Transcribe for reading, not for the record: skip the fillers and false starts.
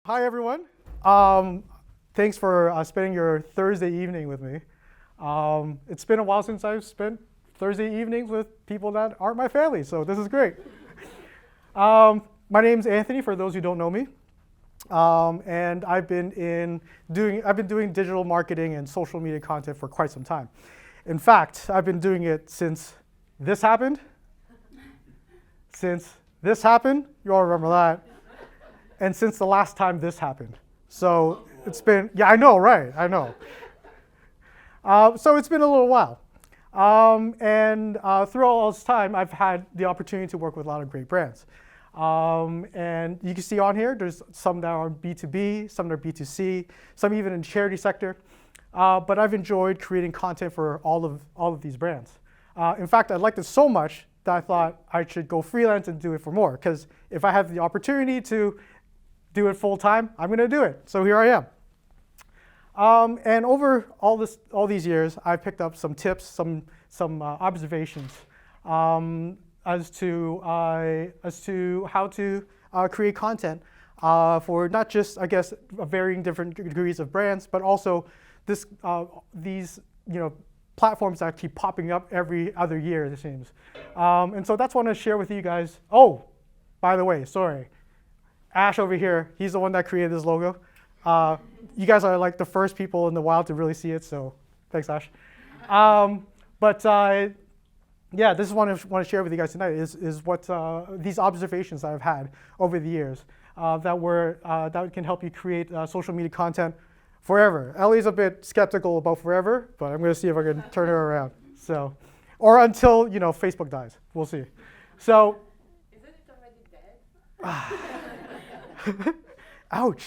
Hi, everyone. Thanks for spending your Thursday evening with me. It's been a while since I've spent Thursday evenings with people that aren't my family, so this is great. My name's Anthony, for those who don't know me. And I've been doing digital marketing and social media content for quite some time. In fact, I've been doing it since this happened. Since this happened, you all remember that. And since the last time this happened. So it's been, yeah, I know, right? I know. So it's been a little while. And through all this time, I've had the opportunity to work with a lot of great brands. And you can see on here, there's some that are B2B, some that are B2C, some even in the charity sector. But I've enjoyed creating content for all of these brands. In fact, I liked it so much that I thought I should go freelance and do it for more. Because if I have the opportunity to do it full time, I'm going to do it. So here I am. And over all these years, I've picked up some tips, some observations as to how to create content for not just, I guess, varying different degrees of brands, but also these platforms that keep popping up every other year, it seems. And so that's what I want to share with you guys. Oh, by the way, sorry. Ash over here, he's the one that created this logo. You guys are like the first people in the wild to really see it, so thanks, Ash. Yeah, this is what I want to share with you guys tonight is what these observations that I've had over the years that can help you create social media content forever. Ellie's a bit skeptical about forever, but I'm going to see if I can turn her around. So, or until Facebook dies, we'll see. So. Isn't it already dead? Ouch.